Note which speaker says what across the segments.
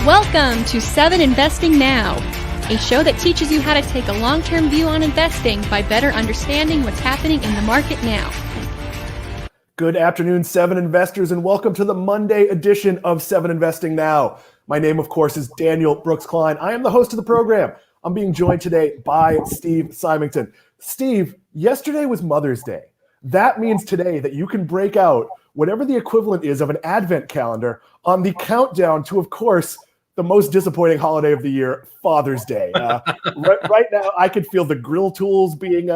Speaker 1: Welcome to 7 Investing Now, a show that teaches you how to take a long-term view on investing by better understanding what's happening in the market now.
Speaker 2: Good afternoon, 7 investors, and welcome to the Monday edition of 7 Investing Now. My name, of course, is Daniel Brooks Klein. I am the host of the program. I'm being joined today by Steve Symington. Steve, yesterday was Mother's Day. That means today that you can break out whatever the equivalent is of an advent calendar on the countdown to, of course, the most disappointing holiday of the year, Father's Day. Right now, I could feel the grill tools being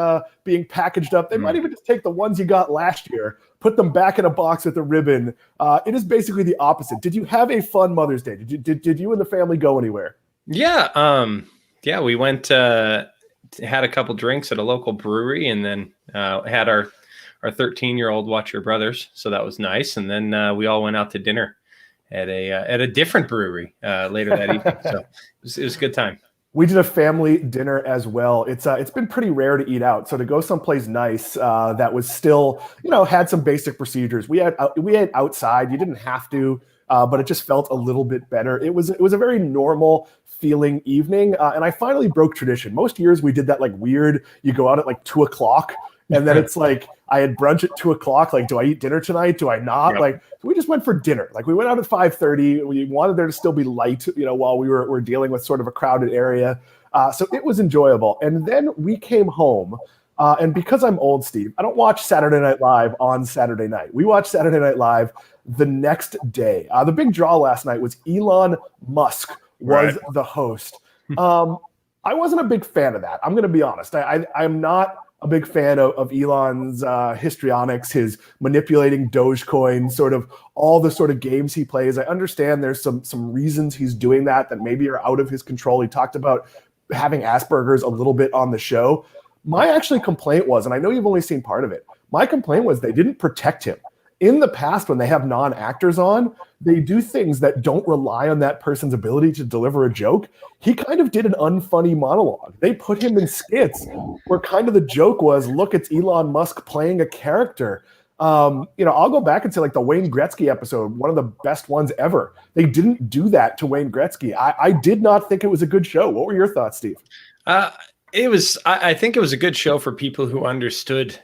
Speaker 2: packaged up. They might even just take the ones you got last year, put them back in a box with a ribbon. It is basically the opposite. Did you have a fun Mother's Day? Did you and the family go anywhere?
Speaker 3: Yeah, we went, had a couple drinks at a local brewery, and then had our 13-year-old watch your brothers, so that was nice. And then we all went out to dinner at a different brewery later that evening. So it was a good time.
Speaker 2: We did a family dinner as well. It's been pretty rare to eat out, so to go someplace nice that was still, had some basic procedures. We ate outside. You didn't have to, but it just felt a little bit better. It was a very normal feeling evening, and I finally broke tradition. Most years we did that like weird. You go out at like 2:00, and then it's like I had brunch at 2:00. Like, do I eat dinner tonight? Do I not? Yep. Like, we just went for dinner. Like, we went out at 5:30. We wanted there to still be light, while we were dealing with sort of a crowded area. So it was enjoyable. And then we came home. And because I'm old, Steve, I don't watch Saturday Night Live on Saturday night. We watch Saturday Night Live the next day. The big draw last night was Elon Musk was the host. I wasn't a big fan of that. I'm going to be honest. I'm not a big fan of Elon's histrionics, his manipulating Dogecoin, sort of all the sort of games he plays. I understand there's some reasons he's doing that maybe are out of his control. He talked about having Asperger's a little bit on the show. My actually complaint was, and I know you've only seen part of it, my complaint was they didn't protect him. In the past, when they have non-actors on, they do things that don't rely on that person's ability to deliver a joke. He kind of did an unfunny monologue. They put him in skits where kind of the joke was, look, it's Elon Musk playing a character. I'll go back and say like the Wayne Gretzky episode, one of the best ones ever. They didn't do that to Wayne Gretzky. I did not think it was a good show. What were your thoughts, Steve?
Speaker 3: I think it was a good show for people who understood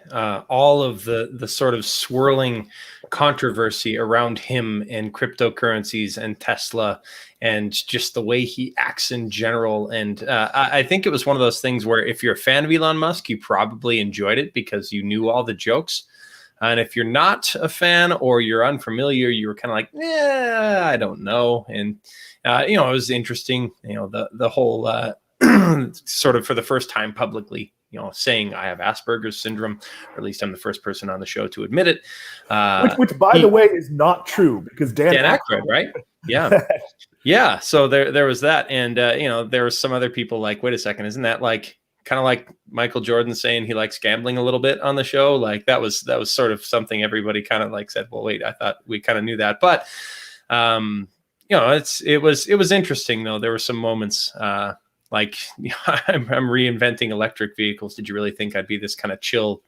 Speaker 3: all of the sort of swirling controversy around him and cryptocurrencies and Tesla and just the way he acts in general. And I think it was one of those things where if you're a fan of Elon Musk, you probably enjoyed it because you knew all the jokes. And if you're not a fan or you're unfamiliar, you were kind of like, I don't know. And, it was interesting, the whole sort of for the first time publicly, saying I have Asperger's syndrome, or at least I'm the first person on the show to admit it.
Speaker 2: Which by the way, is not true because Dan
Speaker 3: Aykroyd, right? Yeah. Yeah. So there was that. And, there was some other people like, wait a second, isn't that like kind of like Michael Jordan saying he likes gambling a little bit on the show? Like that was sort of something everybody kind of like said, well, wait, I thought we kind of knew that. But, it was interesting though. There were some moments, like I'm reinventing electric vehicles. Did you really think I'd be this kind of chill,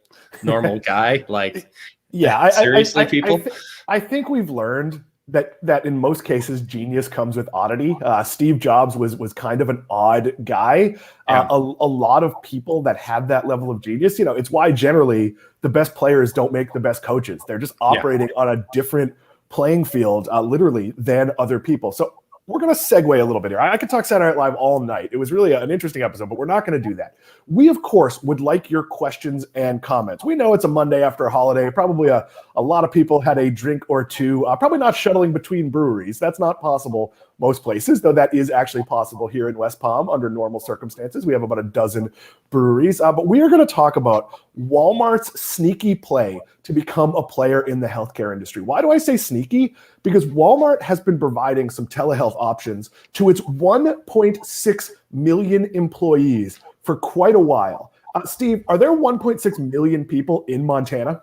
Speaker 3: normal guy? Like,
Speaker 2: yeah,
Speaker 3: seriously, people.
Speaker 2: I think we've learned that in most cases, genius comes with oddity. Steve Jobs was kind of an odd guy.
Speaker 3: Yeah.
Speaker 2: A lot of people that have that level of genius, it's why generally the best players don't make the best coaches. They're just operating on a different playing field, literally, than other people. So we're going to segue a little bit here. I could talk Saturday Night Live all night. It was really an interesting episode, but we're not going to do that. We, of course, would like your questions and comments. We know it's a Monday after a holiday. Probably a lot of people had a drink or two, probably not shuttling between breweries. That's not possible most places, though that is actually possible here in West Palm under normal circumstances. We have about a dozen breweries. But we are going to talk about Walmart's sneaky play to become a player in the healthcare industry. Why do I say sneaky? Because Walmart has been providing some telehealth options to its 1.6 million employees for quite a while. Steve, are there 1.6 million people in Montana?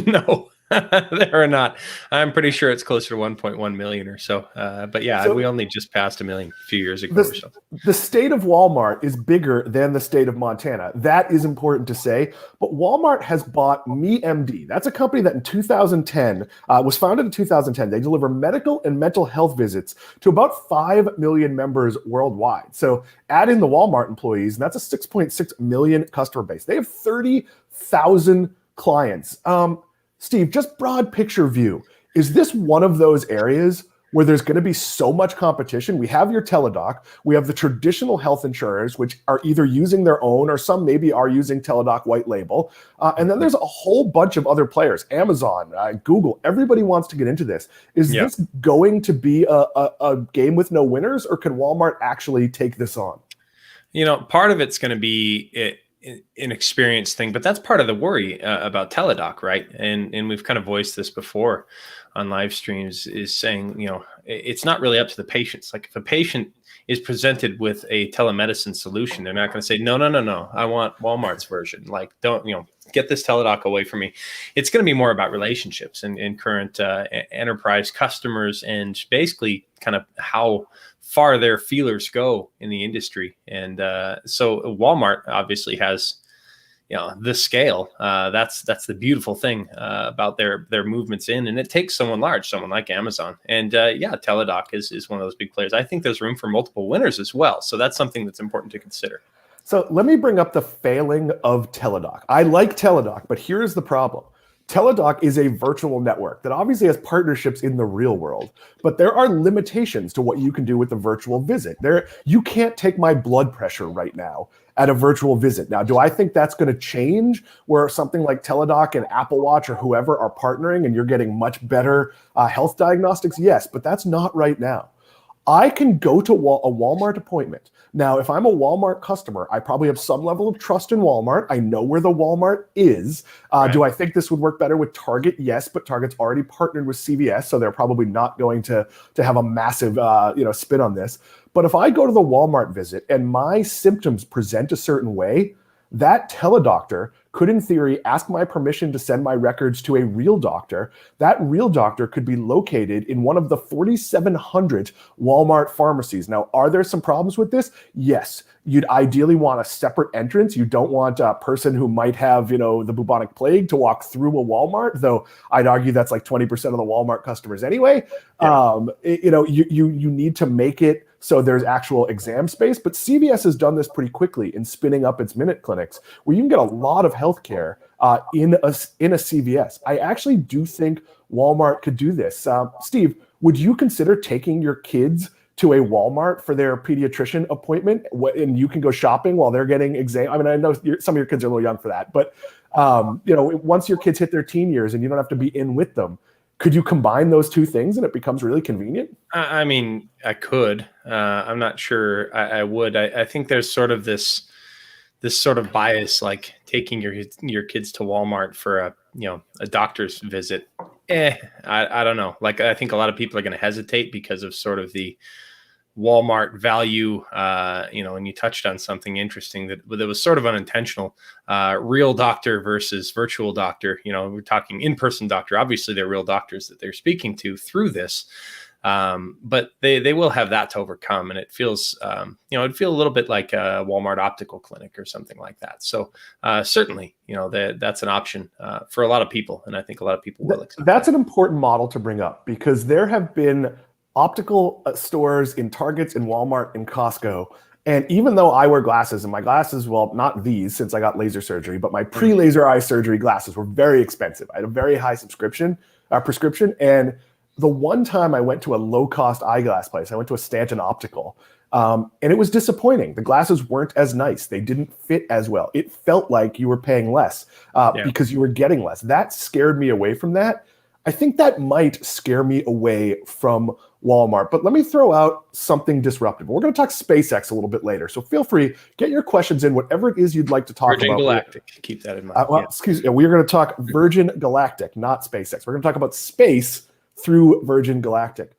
Speaker 3: No. There are not. I'm pretty sure it's closer to 1.1 million or so. But yeah,
Speaker 2: So
Speaker 3: we only just passed a million a few years ago or
Speaker 2: the,
Speaker 3: so.
Speaker 2: the state of Walmart is bigger than the state of Montana. That is important to say. But Walmart has bought MeMD. That's a company that in 2010 was founded in 2010. They deliver medical and mental health visits to about 5 million members worldwide. So add in the Walmart employees, and that's a 6.6 million customer base. They have 30,000 clients. Steve, just broad picture view. Is this one of those areas where there's going to be so much competition? We have your Teladoc. We have the traditional health insurers, which are either using their own or some maybe are using Teladoc white label. And then there's a whole bunch of other players, Amazon, Google. Everybody wants to get into this. Is this going to be a game with no winners, or can Walmart actually take this on?
Speaker 3: Part of it's going to be an experience thing, but that's part of the worry about Teladoc, right? And we've kind of voiced this before on live streams, is saying, it's not really up to the patients. Like if a patient is presented with a telemedicine solution, they're not going to say, no, I want Walmart's version. Like, don't, get this Teladoc away from me. It's going to be more about relationships and current enterprise customers, and basically kind of how far their feelers go in the industry. And so Walmart obviously has, the scale. That's the beautiful thing about their movements in, and it takes someone large, someone like Amazon. And Teladoc is one of those big players. I think there's room for multiple winners as well. So that's something that's important to consider.
Speaker 2: So let me bring up the failing of Teladoc. I like Teladoc, but here's the problem. Teladoc is a virtual network that obviously has partnerships in the real world, but there are limitations to what you can do with a virtual visit. You can't take my blood pressure right now at a virtual visit. Now, do I think that's going to change where something like Teladoc and Apple Watch or whoever are partnering and you're getting much better health diagnostics? Yes, but that's not right now. I can go to a Walmart appointment. Now, if I'm a Walmart customer, I probably have some level of trust in Walmart. I know where the Walmart is. Right. Do I think this would work better with Target? Yes, but Target's already partnered with CVS, so they're probably not going to have a massive spin on this. But if I go to the Walmart visit and my symptoms present a certain way, that teledoctor could, in theory, ask my permission to send my records to a real doctor. That real doctor could be located in one of the 4,700 Walmart pharmacies. Now, are there some problems with this? Yes. You'd ideally want a separate entrance. You don't want a person who might have, the bubonic plague to walk through a Walmart, though I'd argue that's like 20% of the Walmart customers anyway. Yeah. You need to make it so there's actual exam space, but CVS has done this pretty quickly in spinning up its Minute clinics, where you can get a lot of healthcare in a CVS. I actually do think Walmart could do this. Steve, would you consider taking your kids to a Walmart for their pediatrician appointment, and you can go shopping while they're getting exam? I mean, I know some of your kids are a little young for that, but once your kids hit their teen years and you don't have to be in with them, could you combine those two things and it becomes really convenient?
Speaker 3: I mean, I could. I'm not sure I would. I think there's sort of this sort of bias, like taking your kids to Walmart for a doctor's visit. I don't know. Like, I think a lot of people are going to hesitate because of sort of the Walmart value, and you touched on something interesting that was sort of unintentional. Real doctor versus virtual doctor. We're talking in-person doctor. Obviously, they're real doctors that they're speaking to through this, but they will have that to overcome. And it feels, it'd feel a little bit like a Walmart optical clinic or something like that. So certainly, that's an option for a lot of people, and I think a lot of people will accept
Speaker 2: that's an important model to bring up, because there have been optical stores in Targets, in Walmart, in Costco. And even though I wear glasses, and my glasses, well, not these since I got laser surgery, but my pre-laser eye surgery glasses were very expensive. I had a very high prescription. And the one time I went to a low-cost eyeglass place, I went to a Stanton Optical, and it was disappointing. The glasses weren't as nice. They didn't fit as well. It felt like you were paying less because you were getting less. That scared me away from that. I think that might scare me away from Walmart. But let me throw out something disruptive. We're going to talk SpaceX a little bit later. So feel free, get your questions in, whatever it is you'd like to talk about.
Speaker 3: Virgin Galactic, keep that in mind.
Speaker 2: Excuse me, we're going to talk Virgin Galactic, not SpaceX. We're going to talk about space through Virgin Galactic.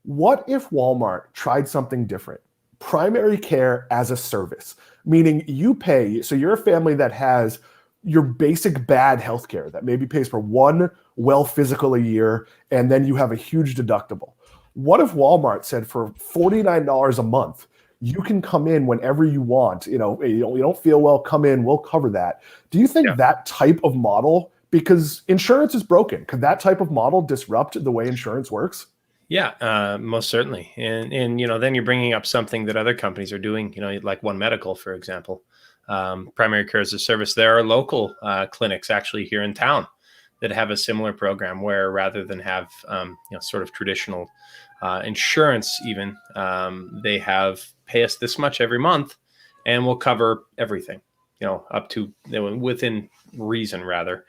Speaker 2: What if Walmart tried something different? Primary care as a service, meaning you pay. So you're a family that has your basic bad healthcare that maybe pays for one well physical a year, and then you have a huge deductible. What if Walmart said for $49 a month, you can come in whenever you want? You don't feel well, come in, we'll cover that. Do you think that type of model, because insurance is broken, could that type of model disrupt the way insurance works?
Speaker 3: Yeah, most certainly. And then you're bringing up something that other companies are doing, like One Medical, for example. Primary care as a service. There are local clinics actually here in town that have a similar program where rather than have sort of traditional insurance, even they have pay us this much every month, and we'll cover everything. Up to within reason, rather.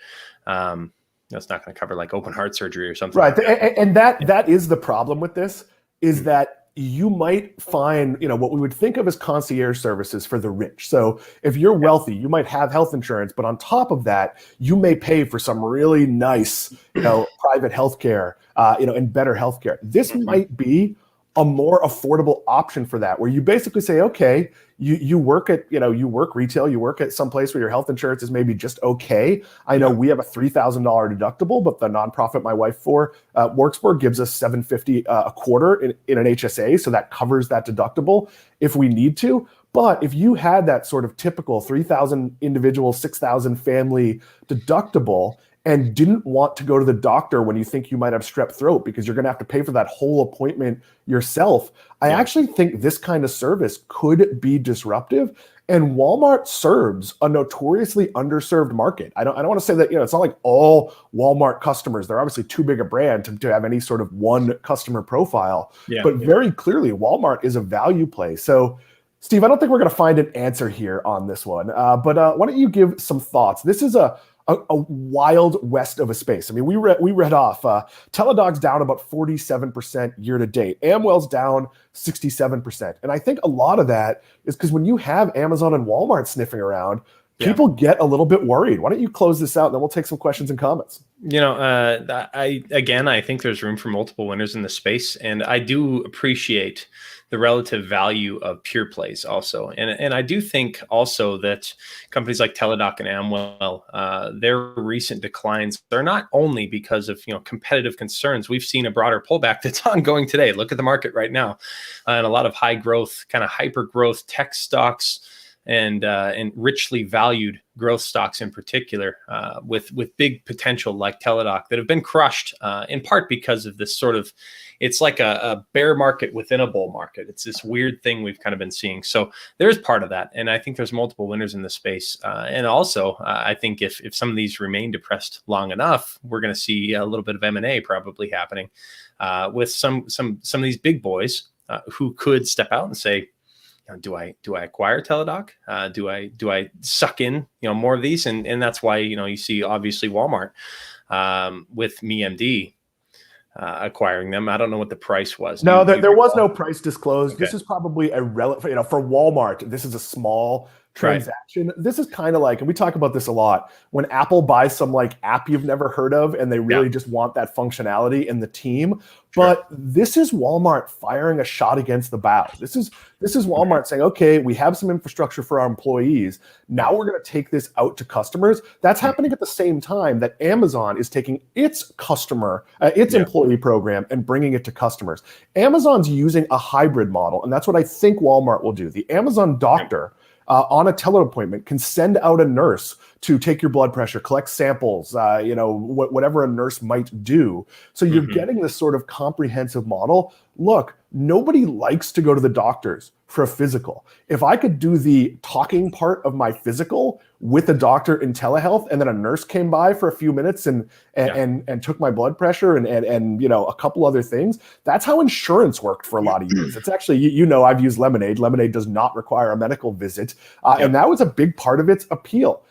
Speaker 3: It's not going to cover like open heart surgery or something.
Speaker 2: Right,
Speaker 3: like that.
Speaker 2: and that is the problem with this, is that you might find, what we would think of as concierge services for the rich. So if you're wealthy, you might have health insurance, but on top of that, you may pay for some really nice, private healthcare, and better healthcare. This might be a more affordable option for that, where you basically say, okay, you work at, you work retail, you work at some place where your health insurance is maybe just okay. I know we have a $3,000 deductible, but the nonprofit my wife works for gives us $750 a quarter in an HSA. So that covers that deductible if we need to. But if you had that sort of typical 3,000 individual, 6,000 family deductible, and didn't want to go to the doctor when you think you might have strep throat because you're going to have to pay for that whole appointment yourself, I actually think this kind of service could be disruptive. And Walmart serves a notoriously underserved market. I don't want to say that, it's not like all Walmart customers, they're obviously too big a brand to have any sort of one customer profile. But very clearly, Walmart is a value play. So, Steve, I don't think we're going to find an answer here on this one. But why don't you give some thoughts? This is a wild west of a space. I mean, we read off Teladog's down about 47% year to date. Amwell's down 67%. And I think a lot of that is because when you have Amazon and Walmart sniffing around, people get a little bit worried. Why don't you close this out and then we'll take some questions and comments.
Speaker 3: I think there's room for multiple winners in the space, and I do appreciate the relative value of pure plays also. And I do think also that companies like Teladoc and Amwell, their recent declines are not only because of competitive concerns. We've seen a broader pullback that's ongoing today. Look at the market right now, and a lot of high growth, kind of hyper growth tech stocks and richly valued growth stocks in particular, with big potential like Teladoc that have been crushed in part because of this sort of, it's like a bear market within a bull market. It's this weird thing we've kind of been seeing. So there's part of that. And I think there's multiple winners in the space. And also, I think if some of these remain depressed long enough, we're going to see a little bit of M&A probably happening with some of these big boys who could step out and say, do I acquire Teladoc? Do I suck in more of these? And that's why you see obviously Walmart with MeMD acquiring them. I don't know what the price was.
Speaker 2: No, there was no price disclosed. Okay. This is probably a relevant. For Walmart, this is a small transaction. Right. This is kind of like, and we talk about this a lot, when Apple buys some like app you've never heard of and they really just want that functionality in the team. But this is Walmart firing a shot against the bow. This is Walmart saying, okay, we have some infrastructure for our employees. Now we're going to take this out to customers. That's happening at the same time that Amazon is taking its employee program and bringing it to customers. Amazon's using a hybrid model, and that's what I think Walmart will do. The Amazon doctor on a teleappointment can send out a nurse to take your blood pressure, collect samples, whatever a nurse might do. So you're getting this sort of comprehensive model. Look, nobody likes to go to the doctors for a physical. If I could do the talking part of my physical with a doctor in telehealth, and then a nurse came by for a few minutes and took my blood pressure and a couple other things, that's how insurance worked for a lot of years. It's actually, I've used Lemonade. Lemonade does not require a medical visit. And that was a big part of its appeal.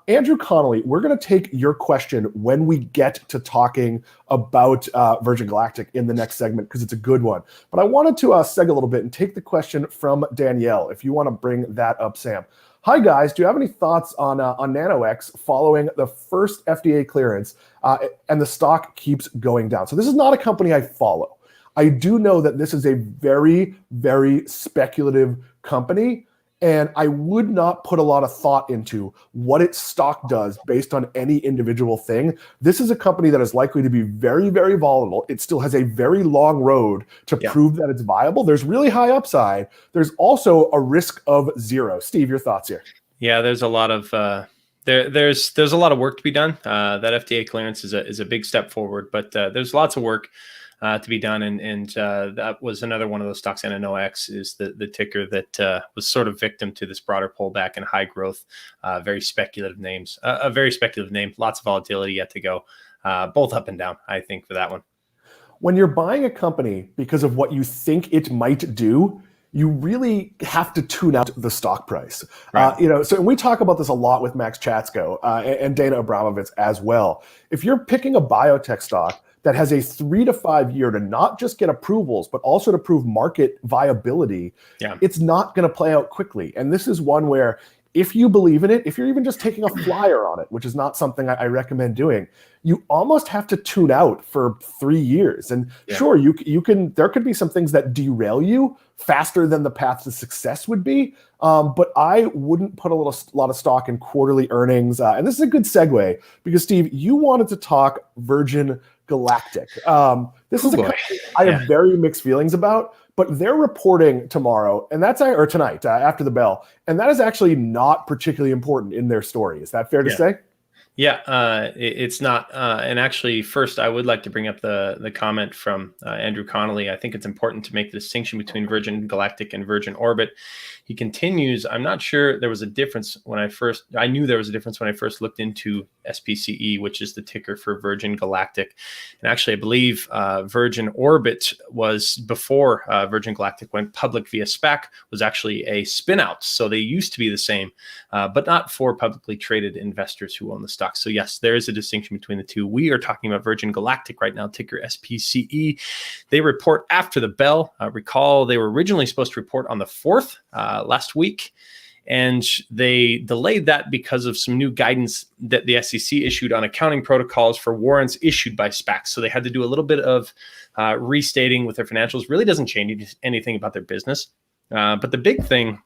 Speaker 2: Andrew Connolly, we're going to take your question when we get to talking about Virgin Galactic in the next segment, because it's a good one. But I wanted to seg a little bit and take the question from Danielle, if you want to bring that up, Sam. Hi, guys. Do you have any thoughts on NanoX following the first FDA clearance and the stock keeps going down? So this is not a company I follow. I do know that this is a very, very speculative company. And I would not put a lot of thought into what its stock does based on any individual thing. This is a company that is likely to be very, very volatile. It still has a very long road to prove that it's viable. There's really high upside. There's also a risk of zero. Steve, your thoughts here?
Speaker 3: Yeah, there's a lot of there's a lot of work to be done. That FDA clearance is a big step forward, but there's lots of work to be done, and that was another one of those stocks. NNOX is the ticker that was sort of victim to this broader pullback and high growth, very speculative names. A very speculative name, lots of volatility yet to go, both up and down, I think, for that one.
Speaker 2: When you're buying a company because of what you think it might do, you really have to tune out the stock price.
Speaker 3: Right.
Speaker 2: So we talk about this a lot with Max Chatsko and Dana Abramovitz as well. If you're picking a biotech stock that has a 3 to 5 year to not just get approvals, but also to prove market viability, it's not going to play out quickly. And this is one where if you believe in it, if you're even just taking a flyer on it, which is not something I recommend doing, you almost have to tune out for 3 years. And sure, you can. There could be some things that derail you faster than the path to success would be. But I wouldn't put a lot of stock in quarterly earnings. And this is a good segue because Steve, you wanted to talk Virgin Galactic. This is a company I have very mixed feelings about. But they're reporting tomorrow, and or tonight after the bell, and that is actually not particularly important in their story. Is that fair to say?
Speaker 3: Yeah, it's not. And actually, first, I would like to bring up the comment from Andrew Connolly. I think it's important to make the distinction between Virgin Galactic and Virgin Orbit. He continues, I'm not sure there was a difference I knew there was a difference when I first looked into SPCE, which is the ticker for Virgin Galactic. And actually, I believe Virgin Orbit was before Virgin Galactic went public via SPAC, was actually a spin out. So they used to be the same, but not for publicly traded investors who own the stock. So yes, there is a distinction between the two. We are talking about Virgin Galactic right now, ticker SPCE. They report after the bell. Recall they were originally supposed to report on the 4th last week, and they delayed that because of some new guidance that the SEC issued on accounting protocols for warrants issued by SPACs. So they had to do a little bit of restating with their financials. Really doesn't change anything about their business. But the big thing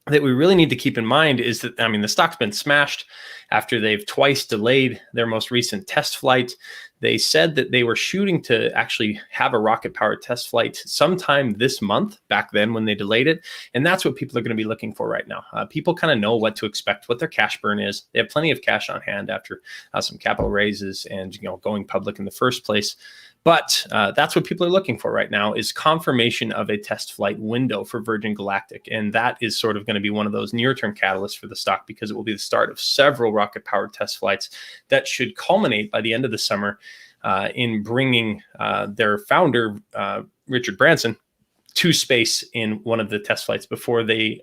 Speaker 3: that we really need to keep in mind is that, the stock's been smashed after they've twice delayed their most recent test flight. They said that they were shooting to actually have a rocket-powered test flight sometime this month, back then when they delayed it. And that's what people are going to be looking for right now. People kind of know what to expect, what their cash burn is. They have plenty of cash on hand after some capital raises and going public in the first place. But that's what people are looking for right now, is confirmation of a test flight window for Virgin Galactic. And that is sort of going to be one of those near-term catalysts for the stock, because it will be the start of several rocket-powered test flights that should culminate by the end of the summer in bringing their founder, Richard Branson, to space in one of the test flights before they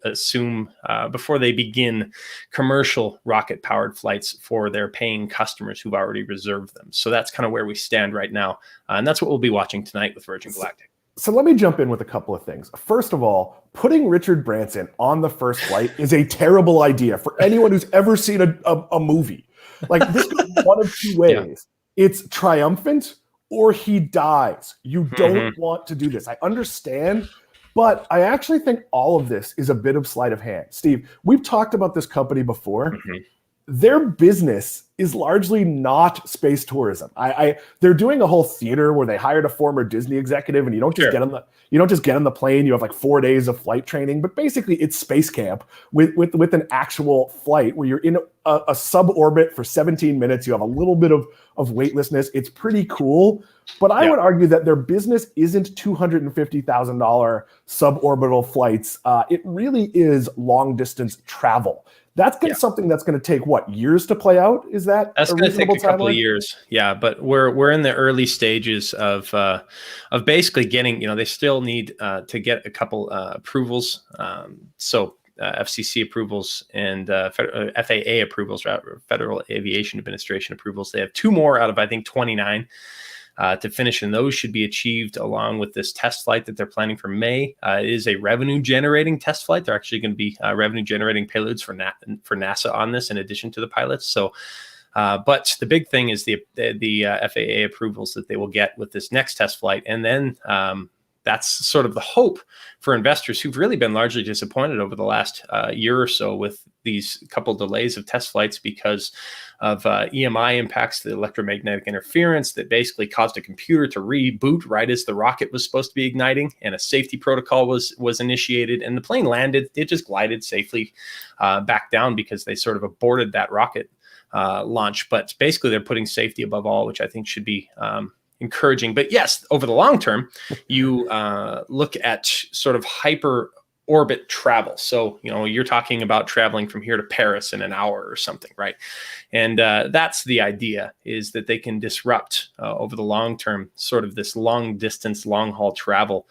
Speaker 3: begin commercial rocket powered flights for their paying customers who've already reserved them. So that's kind of where we stand right now. And that's what we'll be watching tonight with Virgin Galactic.
Speaker 2: So let me jump in with a couple of things. First of all, putting Richard Branson on the first flight is a terrible idea for anyone who's ever seen a movie. Like, this goes one of two ways. Yeah. It's triumphant or he dies. You don't want to do this. I understand, but I actually think all of this is a bit of sleight of hand. Steve, we've talked about this company before. Their business is largely not space tourism. They're doing a whole theater where they hired a former Disney executive, and you don't just get on the plane. You have like 4 days of flight training, but basically it's space camp with an actual flight where you're in a suborbit for 17 minutes. You have a little bit of weightlessness. It's pretty cool, but I would argue that their business isn't $250,000 suborbital flights. It really is long distance travel. That's something that's going to take years to play out. Is that's
Speaker 3: going to take a couple of years? Yeah, but we're in the early stages of basically getting. They still need to get a couple approvals. FCC approvals and FAA approvals, Federal Aviation Administration approvals. They have 2 more out of, I think, 29 to finish, and those should be achieved along with this test flight that they're planning for May. It is a revenue-generating test flight. They're actually going to be revenue-generating payloads for NASA on this, in addition to the pilots. So, but the big thing is the FAA approvals that they will get with this next test flight, and then that's sort of the hope for investors who've really been largely disappointed over the last year or so with these couple delays of test flights because of EMI impacts, the electromagnetic interference that basically caused a computer to reboot right as the rocket was supposed to be igniting, and a safety protocol was initiated, and the plane landed. It just glided safely back down because they sort of aborted that rocket launch. But basically, they're putting safety above all, which I think should be encouraging. But yes, over the long term, you look at sort of hyper orbit travel. So, you're talking about traveling from here to Paris in an hour or something, right? And that's the idea, is that they can disrupt over the long term, sort of this long distance, long haul travel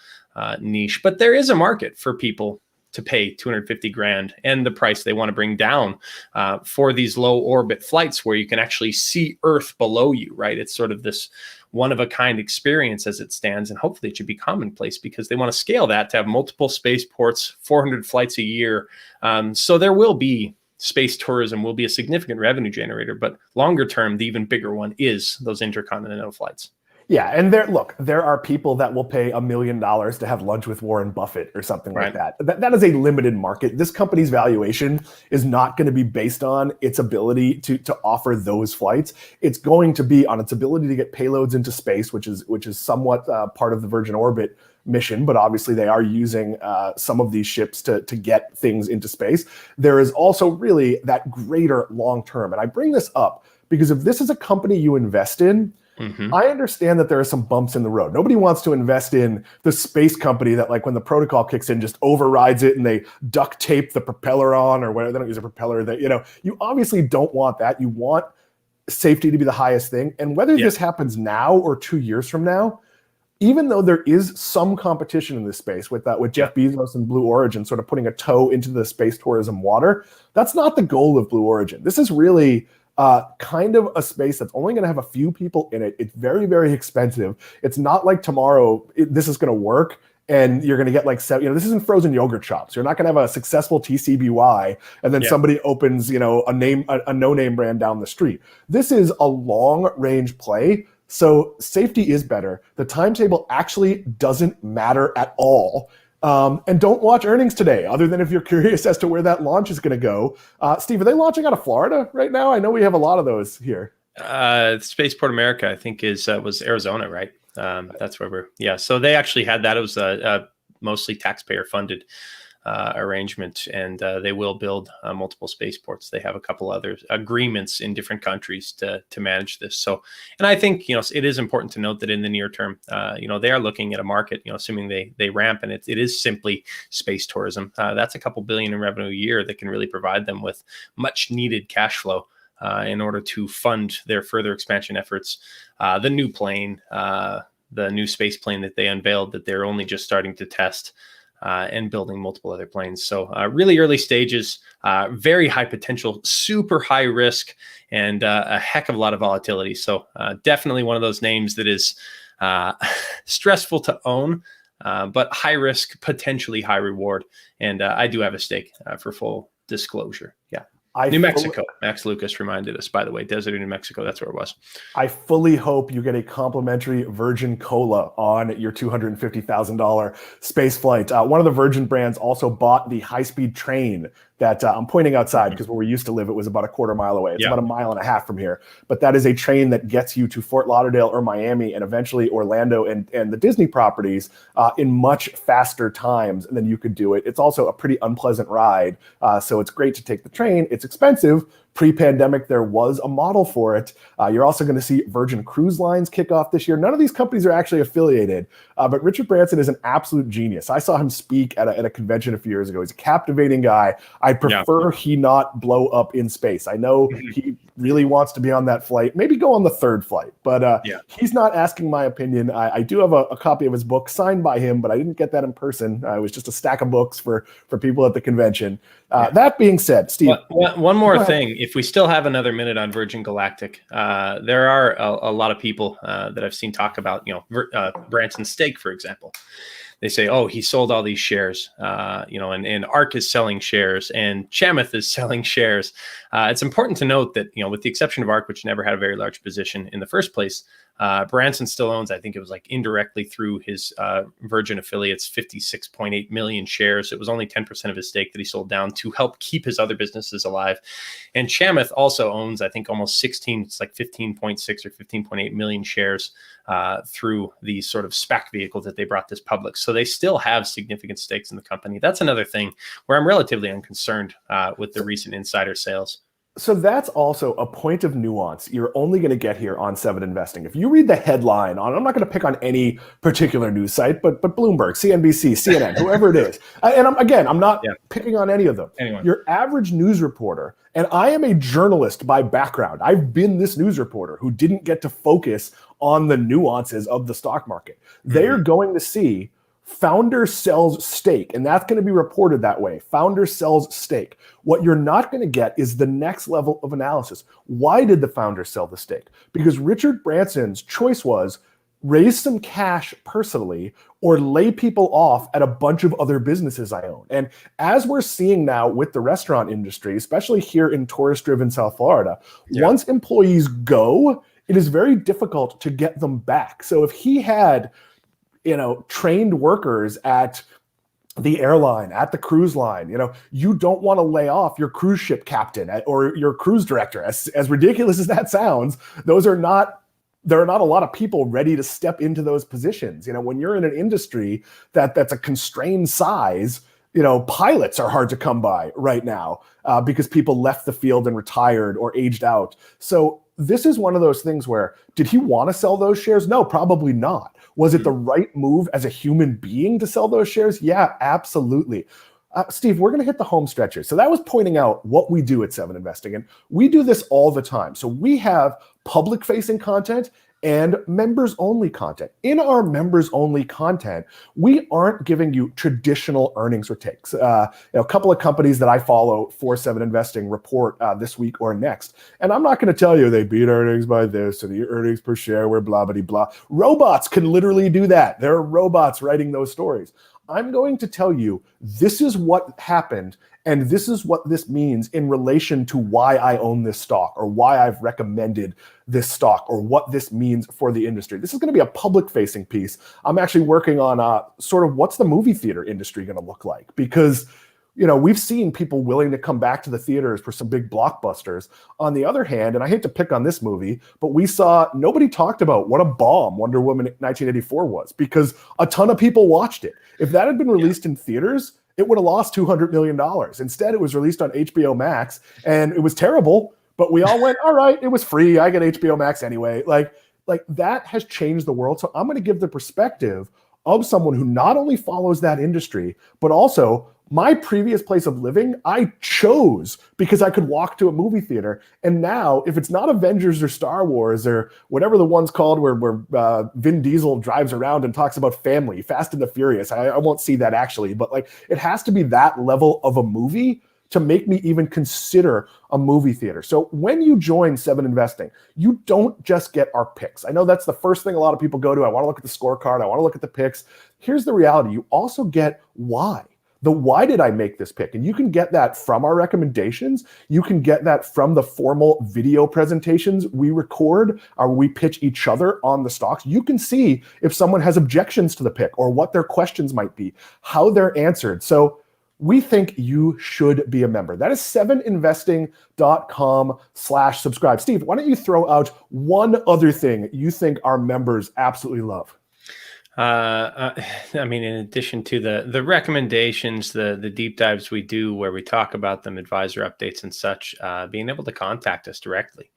Speaker 3: niche. But there is a market for people to pay 250 grand and the price they want to bring down for these low orbit flights where you can actually see Earth below you, right? It's sort of this one of a kind experience as it stands, and hopefully it should be commonplace because they want to scale that to have multiple spaceports, 400 flights a year. So there will be space tourism, will be a significant revenue generator, but longer term, the even bigger one is those intercontinental flights.
Speaker 2: Yeah, and there are people that will pay $1 million to have lunch with Warren Buffett or something like that. That is a limited market. This company's valuation is not going to be based on its ability to offer those flights. It's going to be on its ability to get payloads into space, which is somewhat part of the Virgin Orbit mission, but obviously they are using some of these ships to get things into space. There is also really that greater long term. And I bring this up because if this is a company you invest in, I understand that there are some bumps in the road. Nobody wants to invest in the space company that, like, when the protocol kicks in, just overrides it and they duct tape the propeller on, or whatever. They don't use a propeller. That, you obviously don't want that. You want safety to be the highest thing. And whether this happens now or 2 years from now, even though there is some competition in this space with Jeff Bezos and Blue Origin sort of putting a toe into the space tourism water, that's not the goal of Blue Origin. This is really kind of a space that's only going to have a few people in it. It's very, very expensive. It's not like tomorrow this is going to work and you're going to get like this isn't frozen yogurt shops. You're not going to have a successful TCBY and then somebody opens a no-name brand down the street. This is a long-range play. So safety is better. The timetable actually doesn't matter at all. And don't watch earnings today, other than if you're curious as to where that launch is going to go. Steve, are they launching out of Florida right now? I know we have a lot of those here.
Speaker 3: Spaceport America, I think, was Arizona, right? That's where so they actually had that. It was a mostly taxpayer funded arrangement, and they will build multiple spaceports. They have a couple other agreements in different countries to manage this. So, and I think it is important to note that in the near term, they are looking at a market. Assuming they ramp, and it is simply space tourism. That's a couple billion in revenue a year that can really provide them with much needed cash flow in order to fund their further expansion efforts. The new plane, the new space plane that they unveiled, that they're only just starting to test. And building multiple other planes. So really early stages, very high potential, super high risk, and a heck of a lot of volatility. So definitely one of those names that is stressful to own, but high risk, potentially high reward. And I do have a stake for full disclosure. Yeah. New Mexico. Max Lucas reminded us, by the way, desert in New Mexico. That's where it was.
Speaker 2: I fully hope you get a complimentary Virgin Cola on your $250,000 space flight. One of the Virgin brands also bought the high-speed train that I'm pointing outside because where we used to live, it was about a quarter mile away. It's about a mile and a half from here. But that is a train that gets you to Fort Lauderdale or Miami and eventually Orlando and the Disney properties in much faster times than you could do it. It's also a pretty unpleasant ride. So it's great to take the train. It's expensive. Pre-pandemic, there was a model for it. You're also going to see Virgin Cruise Lines kick off this year. None of these companies are actually affiliated, but Richard Branson is an absolute genius. I saw him speak at a convention a few years ago. He's a captivating guy. I prefer he not blow up in space. I know he really wants to be on that flight, maybe go on the third flight, but he's not asking my opinion. I do have a copy of his book signed by him, but I didn't get that in person. It was just a stack of books for people at the convention. That being said, Steve.
Speaker 3: One more thing. If we still have another minute on Virgin Galactic, there are a lot of people that I've seen talk about, Branson's stake, for example. They say, oh, he sold all these shares, and ARC is selling shares and Chamath is selling shares. It's important to note that, with the exception of ARC, which never had a very large position in the first place, Branson still owns, I think it was like indirectly through his Virgin affiliates, 56.8 million shares. It was only 10% of his stake that he sold down to help keep his other businesses alive. And Chamath also owns, I think, almost 16, it's like 15.6 or 15.8 million shares through the sort of SPAC vehicle that they brought this public. So they still have significant stakes in the company. That's another thing where I'm relatively unconcerned with the recent insider sales.
Speaker 2: So that's also a point of nuance you're only going to get here on 7 Investing. If you read the headline on, I'm not going to pick on any particular news site, but Bloomberg, CNBC, CNN, whoever it is. And I'm not picking on any of them.
Speaker 3: Anyone.
Speaker 2: Your average news reporter, and I am a journalist by background. I've been this news reporter who didn't get to focus on the nuances of the stock market. They're going to see founder sells stake, and that's going to be reported that way. Founder sells stake. What you're not going to get is the next level of analysis. Why did the founder sell the stake? Because Richard Branson's choice was raise some cash personally or lay people off at a bunch of other businesses I own. And as we're seeing now with the restaurant industry, especially here in tourist-driven South Florida, once employees go, it is very difficult to get them back. So if he had trained workers at the airline, at the cruise line, you don't want to lay off your cruise ship captain or your cruise director. As ridiculous as that sounds, there are not a lot of people ready to step into those positions. When you're in an industry that's a constrained size, pilots are hard to come by right now because people left the field and retired or aged out. So this is one of those things where, did he want to sell those shares? No, probably not. Was it the right move as a human being to sell those shares? Yeah, absolutely. Steve, we're going to hit the home stretch here. So that was pointing out what we do at 7 Investing. And we do this all the time. So we have public-facing content and members-only content. In our members-only content, we aren't giving you traditional earnings or takes. A couple of companies that I follow for 7 Investing report this week or next. And I'm not going to tell you they beat earnings by this and the earnings per share were blah, blah, blah. Robots can literally do that. There are robots writing those stories. I'm going to tell you this is what happened and this is what this means in relation to why I own this stock or why I've recommended this stock or what this means for the industry. This is going to be a public-facing piece. I'm actually working on sort of what's the movie theater industry going to look like, because we've seen people willing to come back to the theaters for some big blockbusters. On the other hand, and I hate to pick on this movie, but we saw nobody talked about what a bomb Wonder Woman 1984 was, because a ton of people watched it. If that had been released in theaters, it would have lost $200 million. Instead, it was released on HBO Max, and it was terrible, but we all went, all right, it was free. I get HBO Max anyway. Like that has changed the world. So I'm going to give the perspective of someone who not only follows that industry, but also my previous place of living, I chose because I could walk to a movie theater. And now, if it's not Avengers or Star Wars or whatever the one's called where Vin Diesel drives around and talks about family, Fast and the Furious, I won't see that actually, but it has to be that level of a movie to make me even consider a movie theater. So when you join 7 Investing, you don't just get our picks. I know that's the first thing a lot of people go to. I want to look at the scorecard. I want to look at the picks. Here's the reality. You also get why. Why did I make this pick? And you can get that from our recommendations. You can get that from the formal video presentations we record or we pitch each other on the stocks. You can see if someone has objections to the pick or what their questions might be, how they're answered. So we think you should be a member. That is 7investing.com/subscribe. Steve, why don't you throw out one other thing you think our members absolutely love?
Speaker 3: I mean, in addition to the recommendations, the deep dives we do where we talk about them, advisor updates and such, being able to contact us directly.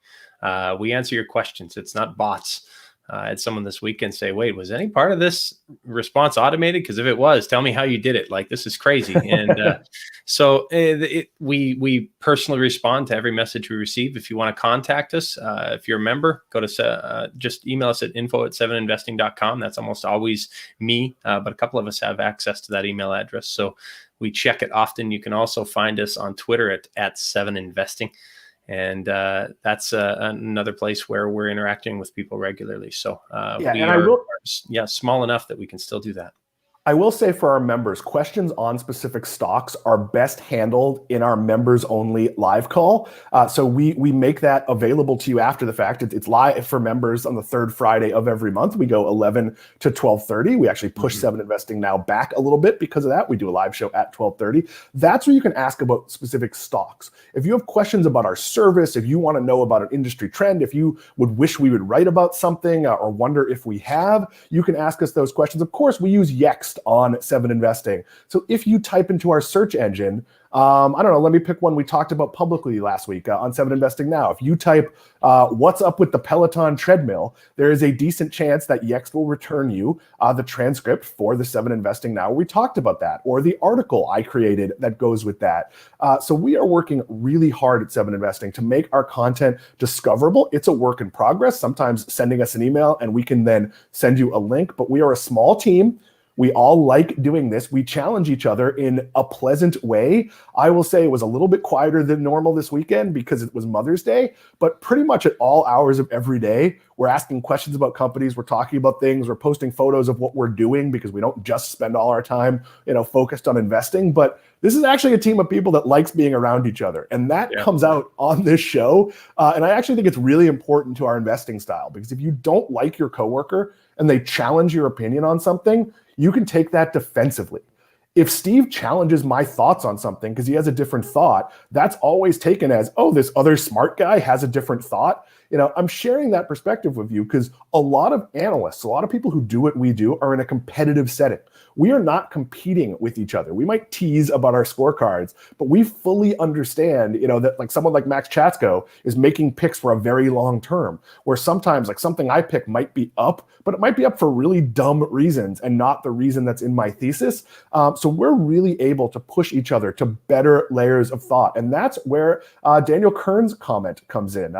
Speaker 3: We answer your questions. It's not bots. I had someone this weekend say, wait, was any part of this response automated? Because if it was, tell me how you did it. This is crazy. And so we personally respond to every message we receive. If you want to contact us, if you're a member, go to just email us at info@7investing.com. That's almost always me, but a couple of us have access to that email address. So we check it often. You can also find us on Twitter at 7investing. And that's another place where we're interacting with people regularly. So we are small enough that we can still do that.
Speaker 2: I will say for our members, questions on specific stocks are best handled in our members only live call. So we make that available to you after the fact. It's live for members on the third Friday of every month. We go 11 to 12:30. We actually push 7 Investing Now back a little bit because of that. We do a live show at 12:30. That's where you can ask about specific stocks. If you have questions about our service, if you want to know about an industry trend, if you would wish we would write about something or wonder if we have, you can ask us those questions. Of course, we use Yext on 7 Investing. So if you type into our search engine, I don't know, let me pick one we talked about publicly last week on 7 Investing Now. If you type, what's up with the Peloton treadmill, there is a decent chance that Yext will return you the transcript for the 7 Investing Now where we talked about that, or the article I created that goes with that. So we are working really hard at 7 Investing to make our content discoverable. It's a work in progress, sometimes sending us an email and we can then send you a link, but we are a small team. We all like doing this. We challenge each other in a pleasant way. I will say it was a little bit quieter than normal this weekend because it was Mother's Day, but pretty much at all hours of every day, we're asking questions about companies. We're talking about things. We're posting photos of what we're doing because we don't just spend all our time, focused on investing. But this is actually a team of people that likes being around each other. And that comes out on this show. And I actually think it's really important to our investing style because if you don't like your coworker and they challenge your opinion on something, you can take that defensively. If Steve challenges my thoughts on something because he has a different thought, that's always taken as, oh, this other smart guy has a different thought. I'm sharing that perspective with you because a lot of analysts, a lot of people who do what we do are in a competitive setting. We are not competing with each other. We might tease about our scorecards, but we fully understand, that like someone like Max Chatsko is making picks for a very long term, where sometimes like something I pick might be up, but it might be up for really dumb reasons and not the reason that's in my thesis. So we're really able to push each other to better layers of thought. And that's where Daniel Kern's comment comes in.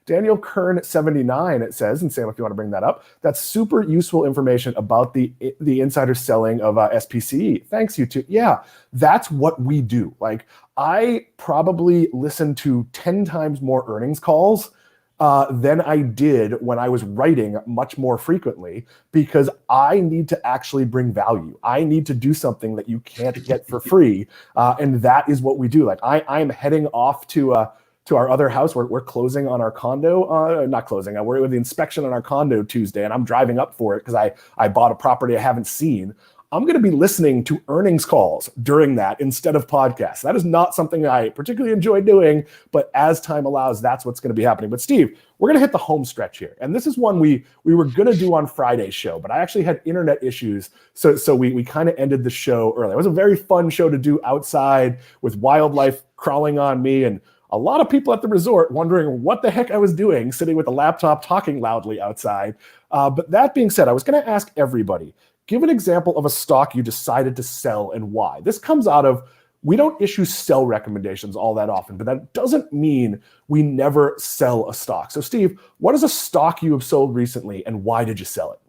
Speaker 2: Daniel Kern 79, it says, and Sam, if you want to bring that up, that's super useful information about the insider selling of SPCE. Thanks, you two. Yeah, that's what we do. Like, I probably listen to 10 times more earnings calls than I did when I was writing much more frequently because I need to actually bring value. I need to do something that you can't get for free. And that is what we do. Like I'm heading off to our other house. We're closing on our condo, not closing. We're with the inspection on our condo Tuesday and I'm driving up for it because I bought a property I haven't seen. I'm going to be listening to earnings calls during that instead of podcasts. That is not something I particularly enjoy doing, but as time allows, that's what's going to be happening. But Steve, we're going to hit the home stretch here. And this is one we were going to do on Friday's show, but I actually had internet issues. So we kind of ended the show early. It was a very fun show to do outside with wildlife crawling on me and a lot of people at the resort wondering what the heck I was doing sitting with a laptop talking loudly outside. But that being said, I was going to ask everybody, give an example of a stock you decided to sell and why. This comes out of, we don't issue sell recommendations all that often, but that doesn't mean we never sell a stock. So Steve, what is a stock you have sold recently and why did you sell it?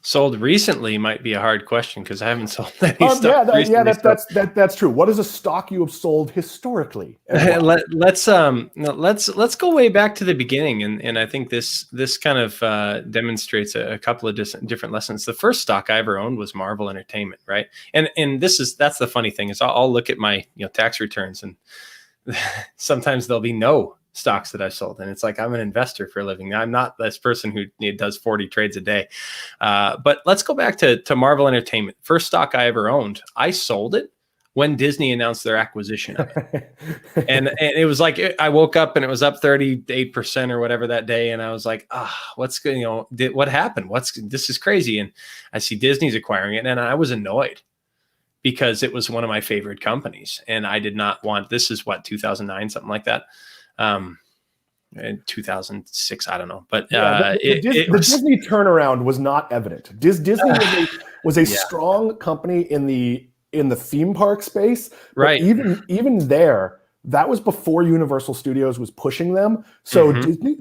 Speaker 3: Sold recently might be a hard question because I haven't sold any stock recently.
Speaker 2: That's true. What is a stock you have sold historically?
Speaker 3: Let's go way back to the beginning, and I think this kind of demonstrates a couple of different lessons. The first stock I ever owned was Marvel Entertainment, right? And that's the funny thing is I'll look at my tax returns and sometimes there'll be no stocks that I sold. And it's like, I'm an investor for a living. I'm not this person who does 40 trades a day. But let's go back to Marvel Entertainment. First stock I ever owned. I sold it when Disney announced their acquisition of it. and it was like, I woke up and it was up 38% or whatever that day. And I was like, what's good? What happened? This is crazy. And I see Disney's acquiring it. And I was annoyed because it was one of my favorite companies. And I did not want, this is 2009, something like that. In 2006, I don't know, but
Speaker 2: the Disney turnaround was not evident. Disney was a strong company in the theme park space,
Speaker 3: right?
Speaker 2: Even there, that was before Universal Studios was pushing them. So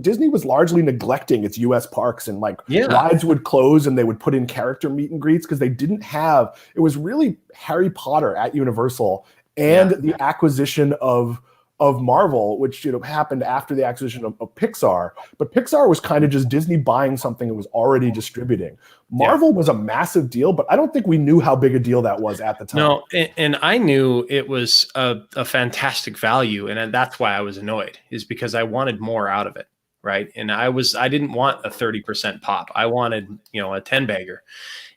Speaker 2: Disney was largely neglecting its U.S. parks and rides would close and they would put in character meet and greets because they didn't have. It was really Harry Potter at Universal and the acquisition of of Marvel, which happened after the acquisition of Pixar. But Pixar was kind of just Disney buying something it was already distributing. Marvel was a massive deal, but I don't think we knew how big a deal that was at the time.
Speaker 3: No, and I knew it was a fantastic value, and that's why I was annoyed, is because I wanted more out of it, right? And I didn't want a 30% pop. I wanted, a 10 bagger.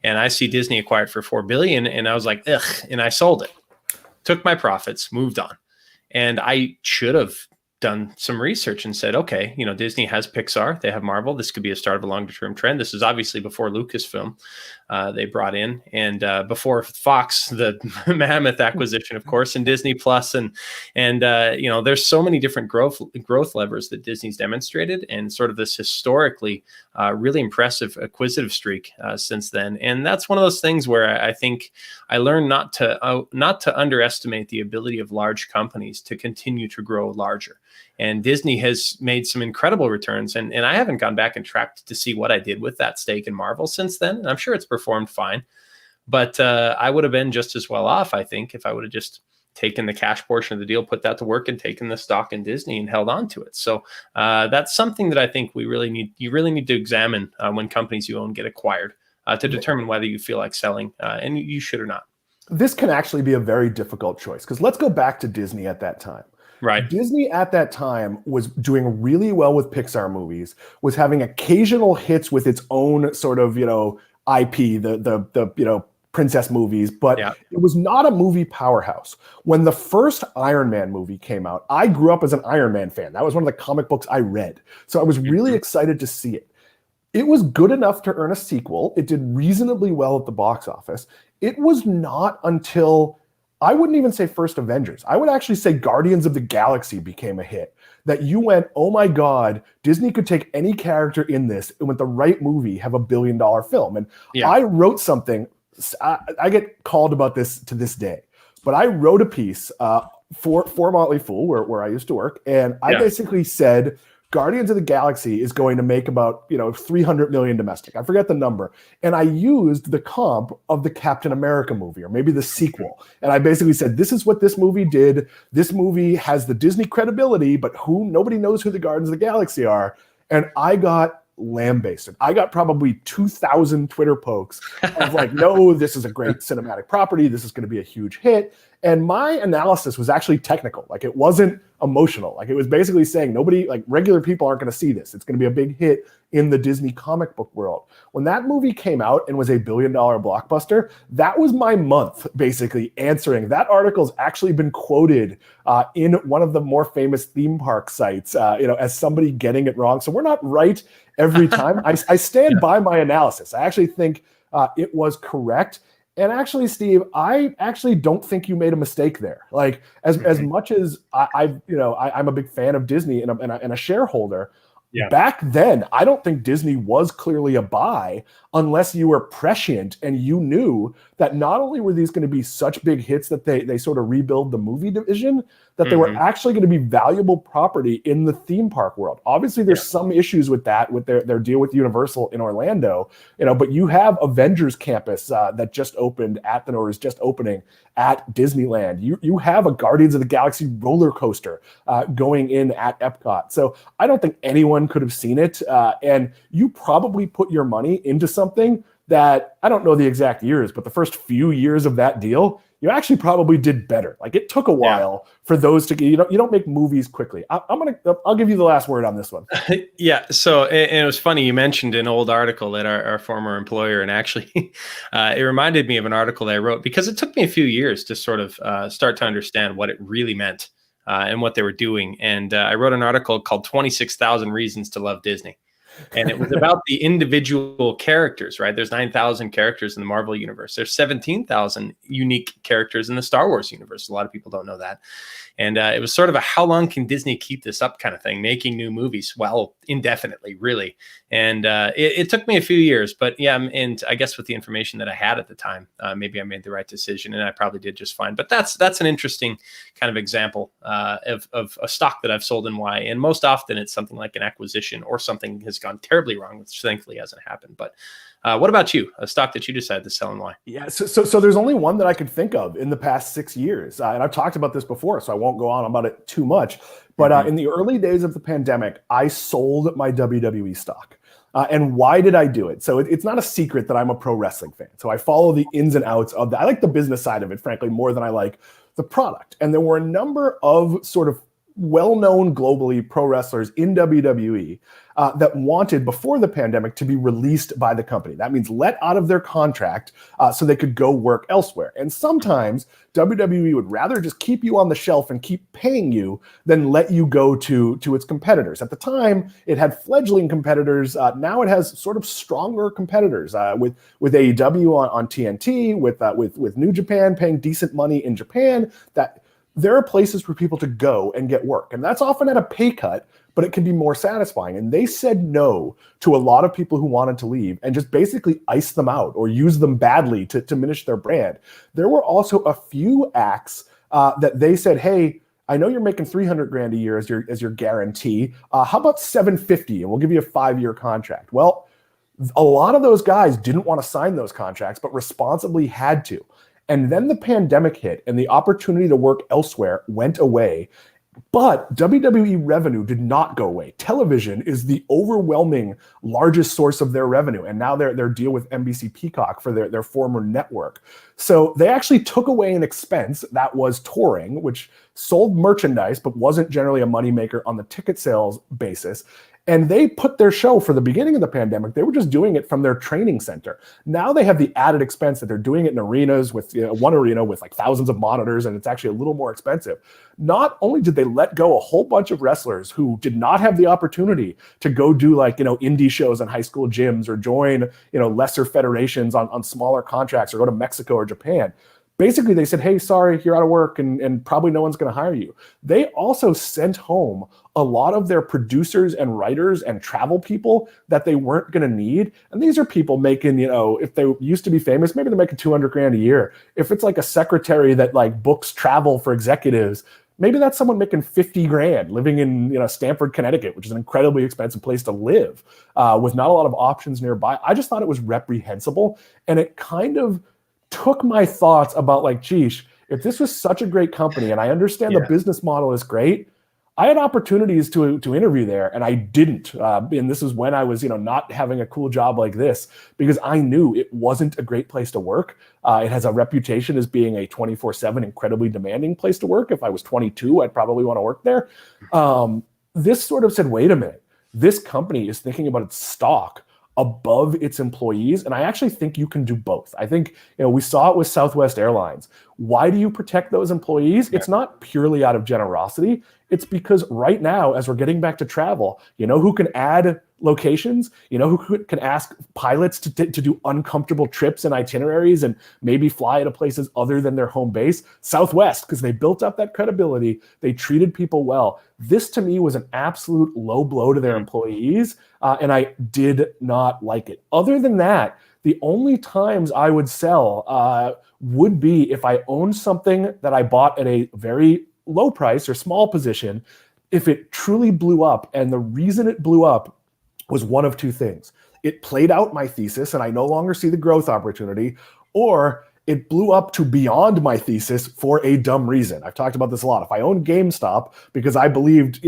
Speaker 3: And I see Disney acquired for $4 billion, and I was like, ugh, and I sold it. Took my profits, moved on. And I should have done some research and said, okay, Disney has Pixar, they have Marvel. This could be a start of a longer term trend. This is obviously before Lucasfilm they brought in, and before Fox, the mammoth acquisition, of course, and Disney Plus, and there's so many different growth levers that Disney's demonstrated, and sort of this historically really impressive acquisitive streak since then. And that's one of those things where I think I learned not to underestimate the ability of large companies to continue to grow larger. And Disney has made some incredible returns. And I haven't gone back and tracked to see what I did with that stake in Marvel since then. And I'm sure it's performed fine. But I would have been just as well off, I think, if I would have just taken the cash portion of the deal, put that to work, and taken the stock in Disney and held on to it. So that's something that I think you really need to examine when companies you own get acquired to determine whether you feel like selling, and you should or not.
Speaker 2: This can actually be a very difficult choice, because let's go back to Disney at that time.
Speaker 3: Right.
Speaker 2: Disney at that time was doing really well with Pixar movies, was having occasional hits with its own sort of, IP, the princess movies, but it was not a movie powerhouse. When the first Iron Man movie came out, I grew up as an Iron Man fan. That was one of the comic books I read. So I was really excited to see it. It was good enough to earn a sequel. It did reasonably well at the box office. It was not until, I wouldn't even say first Avengers, I would actually say Guardians of the Galaxy became a hit, that you went, oh my God, Disney could take any character in this and with the right movie have $1 billion film. And I wrote something, I get called about this to this day, but I wrote a piece for Motley Fool, where I used to work, and I basically said, Guardians of the Galaxy is going to make about 300 million domestic. I forget the number. And I used the comp of the Captain America movie, or maybe the sequel. And I basically said, this is what this movie did. This movie has the Disney credibility, but nobody knows who the Guardians of the Galaxy are. And I got lambasted. I got probably 2,000 Twitter pokes of like, no, this is a great cinematic property. This is going to be a huge hit. And my analysis was actually technical. Like, it wasn't emotional. Like, it was basically saying nobody, like regular people, aren't going to see this. It's going to be a big hit in the Disney comic book world. When that movie came out and was a $1 billion blockbuster, that was my month basically answering. That article's actually been quoted in one of the more famous theme park sites, as somebody getting it wrong. So we're not right every time. I stand by my analysis. I actually think it was correct. And actually, Steve, I actually don't think you made a mistake there. Like, as much as I'm a big fan of Disney and a shareholder. Back then, I don't think Disney was clearly a buy unless you were prescient and you knew that not only were these going to be such big hits that they sort of rebuild the movie division, that they were actually going to be valuable property in the theme park world. Obviously, there's some issues with that, with their deal with Universal in Orlando, but you have Avengers Campus that just opened or is just opening at Disneyland. You have a Guardians of the Galaxy roller coaster going in at Epcot. So I don't think anyone could have seen it. And you probably put your money into something that, I don't know the exact years, but the first few years of that deal, you actually probably did better. Like, it took a while for those to, you don't make movies quickly. I'll give you the last word on this one.
Speaker 3: So, and it was funny, you mentioned an old article at our former employer, and actually it reminded me of an article that I wrote, because it took me a few years to sort of start to understand what it really meant and what they were doing. And I wrote an article called 26,000 Reasons to Love Disney. And it was about the individual characters, right? There's 9,000 characters in the Marvel universe. There's 17,000 unique characters in the Star Wars universe. A lot of people don't know that. And it was sort of a how long can Disney keep this up kind of thing, making new movies? Well, indefinitely, really. And it took me a few years, but and I guess with the information that I had at the time, maybe I made the right decision, and I probably did just fine. But that's an interesting kind of example of a stock that I've sold and why. And most often it's something like an acquisition or something has gone terribly wrong, which thankfully hasn't happened. But What about you? A stock that you decided to sell and why?
Speaker 2: Yeah, so there's only one that I could think of in the past 6 years, and I've talked about this before, so I won't go on about it too much. But in the early days of the pandemic, I sold my WWE stock. And why did I do it? So it's not a secret that I'm a pro wrestling fan. So I follow the ins and outs of that. I like the business side of it, frankly, more than I like the product. And there were a number of sort of well-known globally pro wrestlers in WWE that wanted, before the pandemic, to be released by the company. That means let out of their contract so they could go work elsewhere. And sometimes WWE would rather just keep you on the shelf and keep paying you than let you go to its competitors. At the time, it had fledgling competitors. Now it has sort of stronger competitors with AEW on TNT, with New Japan paying decent money in Japan. That there are places for people to go and get work. And that's often at a pay cut, but it can be more satisfying. And they said no to a lot of people who wanted to leave and just basically ice them out or use them badly to diminish their brand. There were also a few acts that they said, hey, I know you're making $300 grand a year as your guarantee. How about $750 and we'll give you a 5-year contract? Well, a lot of those guys didn't want to sign those contracts, but responsibly had to. And then the pandemic hit and the opportunity to work elsewhere went away. But WWE revenue did not go away. Television is the overwhelming largest source of their revenue. And now their deal with NBC Peacock for their former network. So they actually took away an expense that was touring, which sold merchandise, but wasn't generally a moneymaker on the ticket sales basis. And they put their show for the beginning of the pandemic. They were just doing it from their training center. Now they have the added expense that they're doing it in arenas with one arena with like thousands of monitors, and it's actually a little more expensive. Not only did they let go a whole bunch of wrestlers who did not have the opportunity to go do indie shows in high school gyms or join lesser federations on smaller contracts or go to Mexico or Japan. Basically, they said, hey, sorry, you're out of work and probably no one's going to hire you. They also sent home a lot of their producers and writers and travel people that they weren't going to need. And these are people making, if they used to be famous, maybe they're making $200 grand a year. If it's like a secretary that books travel for executives, maybe that's someone making 50 grand living in Stamford, Connecticut, which is an incredibly expensive place to live with not a lot of options nearby. I just thought it was reprehensible. And it kind of took my thoughts about geesh, if this was such a great company and I understand the business model is great, I had opportunities to interview there and I didn't. And this is when I was, not having a cool job like this because I knew it wasn't a great place to work. It has a reputation as being a 24/7 incredibly demanding place to work. If I was 22, I'd probably want to work there. This sort of said, wait a minute, this company is thinking about its stock above its employees. And I actually think you can do both. I think, we saw it with Southwest Airlines. Why do you protect those employees? It's not purely out of generosity. It's because right now, as we're getting back to travel, who can add locations, who can ask pilots to do uncomfortable trips and itineraries and maybe fly to places other than their home base? Southwest, because they built up that credibility. They treated people well. This to me was an absolute low blow to their employees. And I did not like it. Other than that, the only times I would sell would be if I owned something that I bought at a very low price or small position, if it truly blew up. And the reason it blew up was one of two things. It played out my thesis and I no longer see the growth opportunity, or it blew up to beyond my thesis for a dumb reason. I've talked about this a lot. If I owned GameStop because I believed,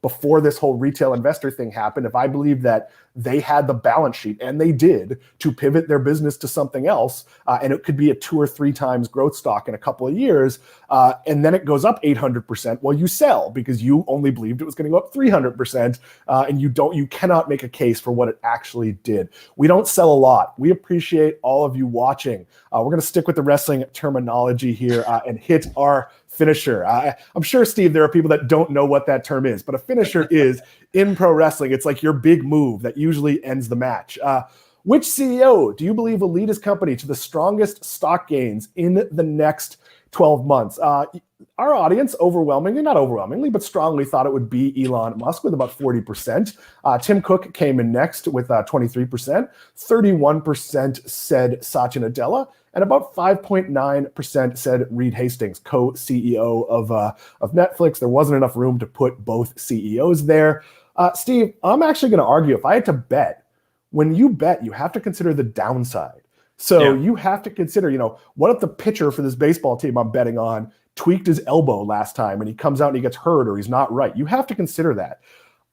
Speaker 2: before this whole retail investor thing happened, if I believed that they had the balance sheet, and they did, to pivot their business to something else, and it could be a 2 or 3 times growth stock in a couple of years, and then it goes up 800%, well, you sell because you only believed it was going to go up 300%, and you cannot make a case for what it actually did. We don't sell a lot. We appreciate all of you watching. We're going to stick with the wrestling terminology here and hit our finisher. I'm sure, Steve, there are people that don't know what that term is, but a finisher is, in pro wrestling, it's like your big move that usually ends the match. Which CEO do you believe will lead his company to the strongest stock gains in the next 12 months? Our audience, not overwhelmingly, but strongly thought it would be Elon Musk with about 40%. Tim Cook came in next with 23%. 31% said Satya Nadella, and about 5.9% said Reed Hastings, co-CEO of Netflix. There wasn't enough room to put both CEOs there. Steve, I'm actually going to argue, if I had to bet, when you bet, you have to consider the downside. So you have to consider, what if the pitcher for this baseball team I'm betting on tweaked his elbow last time and he comes out and he gets hurt or he's not right? You have to consider that.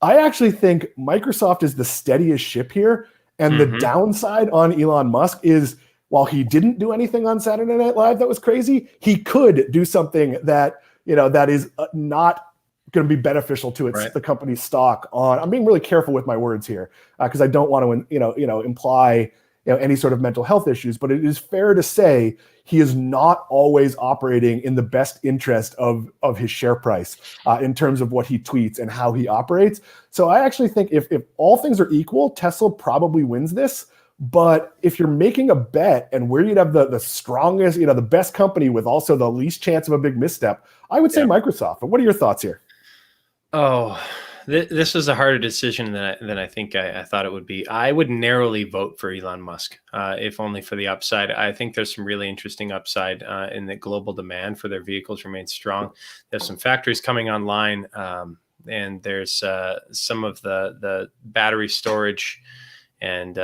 Speaker 2: I actually think Microsoft is the steadiest ship here. And the downside on Elon Musk is, while he didn't do anything on Saturday Night Live that was crazy, he could do something that, that is not going to be beneficial to the company's stock. I'm being really careful with my words here because I don't want to, imply any sort of mental health issues, but it is fair to say he is not always operating in the best interest of his share price in terms of what he tweets and how he operates. So I actually think if all things are equal, Tesla probably wins this. But if you're making a bet and where you'd have the strongest, the best company with also the least chance of a big misstep, I would say Microsoft. But what are your thoughts here?
Speaker 3: Oh, this was a harder decision than I think I thought it would be. I would narrowly vote for Elon Musk, if only for the upside. I think there's some really interesting upside in that global demand for their vehicles remains strong. There's some factories coming online, and there's some of the battery storage and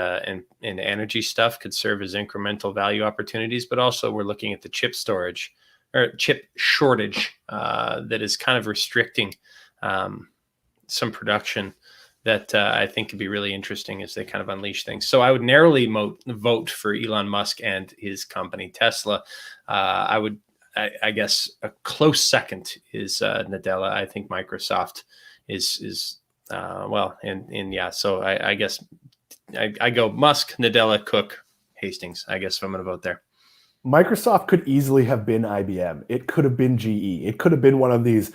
Speaker 3: energy stuff could serve as incremental value opportunities. But also we're looking at the chip storage or chip shortage that is kind of restricting some production that I think could be really interesting as they kind of unleash things. So I would narrowly vote for Elon Musk and his company, Tesla. I guess a close second is Nadella. I think Microsoft is yeah. So I guess I go Musk, Nadella, Cook, Hastings. I guess if I'm going to vote there.
Speaker 2: Microsoft could easily have been IBM. It could have been GE. It could have been one of these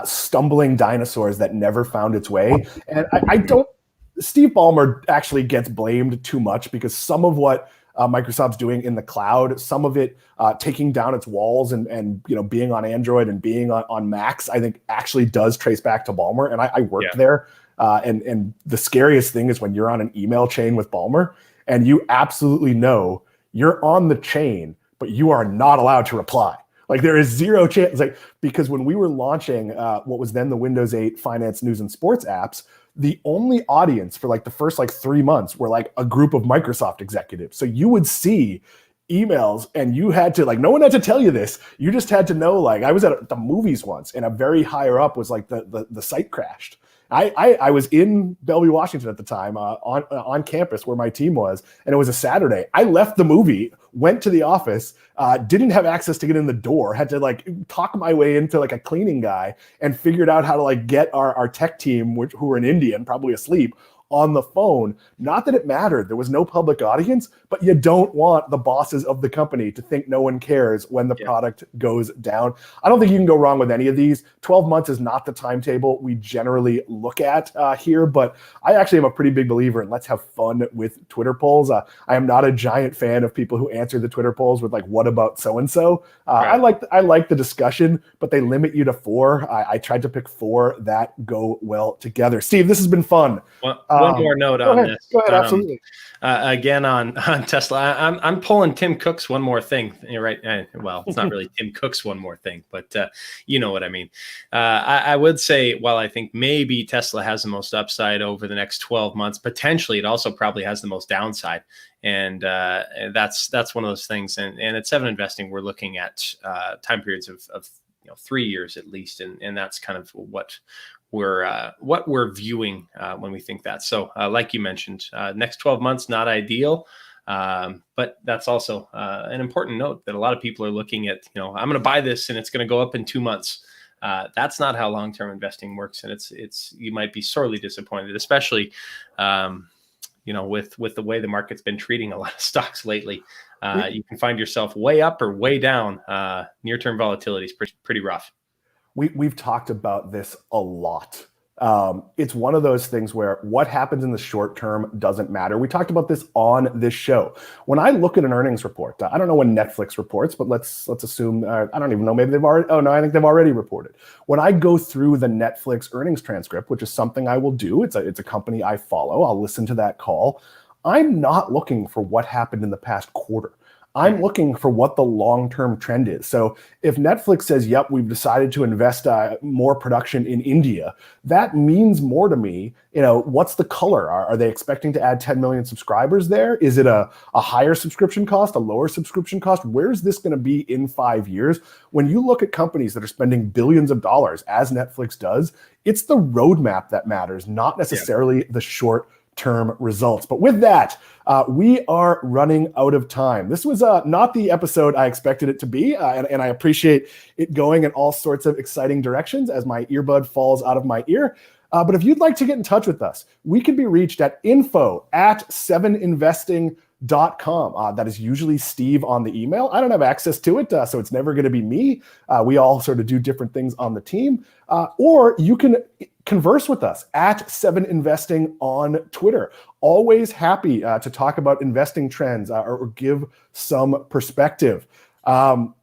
Speaker 2: stumbling dinosaurs that never found its way. And Steve Ballmer actually gets blamed too much because some of what Microsoft's doing in the cloud, some of it taking down its walls and being on Android and being on Macs, I think actually does trace back to Ballmer. And I worked there. And the scariest thing is when you're on an email chain with Ballmer and you absolutely know you're on the chain, but you are not allowed to reply. Like there is zero chance. Because when we were launching what was then the Windows 8 finance, news, and sports apps, the only audience for the first 3 months were a group of Microsoft executives. So you would see emails and you had to no one had to tell you this. You just had to know. I was at the movies once and a very higher up was the site crashed. I was in Bellevue, Washington at the time on campus where my team was, and it was a Saturday. I left the movie, went to the office, didn't have access to get in the door, had to talk my way into a cleaning guy and figured out how to get our tech team, who were in India and probably asleep, on the phone. Not that it mattered. There was no public audience, but you don't want the bosses of the company to think no one cares when the product goes down. I don't think you can go wrong with any of these. 12 months is not the timetable we generally look at here, but I actually am a pretty big believer in let's have fun with Twitter polls. I am not a giant fan of people who answer the Twitter polls with what about so-and-so? I like the discussion, but they limit you to 4. I tried to pick 4 that go well together. Steve, this has been fun.
Speaker 3: One more note on this.
Speaker 2: Go ahead, absolutely.
Speaker 3: Again, on Tesla, I'm pulling Tim Cook's one more thing. You're right. Well, it's not really Tim Cook's one more thing, but you know what I mean. I would say, while I think maybe Tesla has the most upside over the next 12 months, potentially it also probably has the most downside. And that's one of those things. And at Seven Investing, we're looking at time periods of 3 years at least, and that's kind of what we're viewing when we think that. So like you mentioned, next 12 months, not ideal. But that's also an important note that a lot of people are looking at, I'm going to buy this and it's going to go up in 2 months. That's not how long-term investing works. And you might be sorely disappointed, especially, with the way the market's been treating a lot of stocks lately. You can find yourself way up or way down. Near-term volatility is pretty rough.
Speaker 2: We've talked about this a lot. It's one of those things where what happens in the short term doesn't matter. We talked about this on this show. When I look at an earnings report, I don't know when Netflix reports, but let's assume, I don't even know, maybe they've already, I think they've already reported. When I go through the Netflix earnings transcript, which is something I will do, it's a company I follow, I'll listen to that call. I'm not looking for what happened in the past quarter. I'm looking for what the long-term trend is. So if Netflix says, yep, we've decided to invest more production in India, that means more to me. What's the color? Are they expecting to add 10 million subscribers there? Is it a higher subscription cost, a lower subscription cost? Where's this going to be in 5 years? When you look at companies that are spending billions of dollars, as Netflix does, it's the roadmap that matters, not necessarily the short-term results. But with that, we are running out of time. This was not the episode I expected it to be, and I appreciate it going in all sorts of exciting directions as my earbud falls out of my ear. But if you'd like to get in touch with us, we can be reached at info@7investing.com. That is usually Steve on the email. I don't have access to it, so it's never going to be me. We all sort of do different things on the team. Or you can converse with us at 7investing on Twitter. Always happy to talk about investing trends or give some perspective.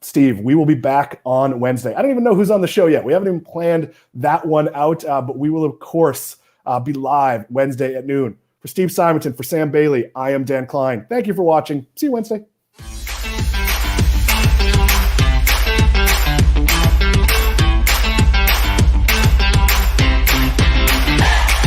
Speaker 2: Steve, we will be back on Wednesday. I don't even know who's on the show yet. We haven't even planned that one out, but we will, of course, be live Wednesday at noon. For Steve Simonton, for Sam Bailey, I am Dan Klein. Thank you for watching. See you Wednesday.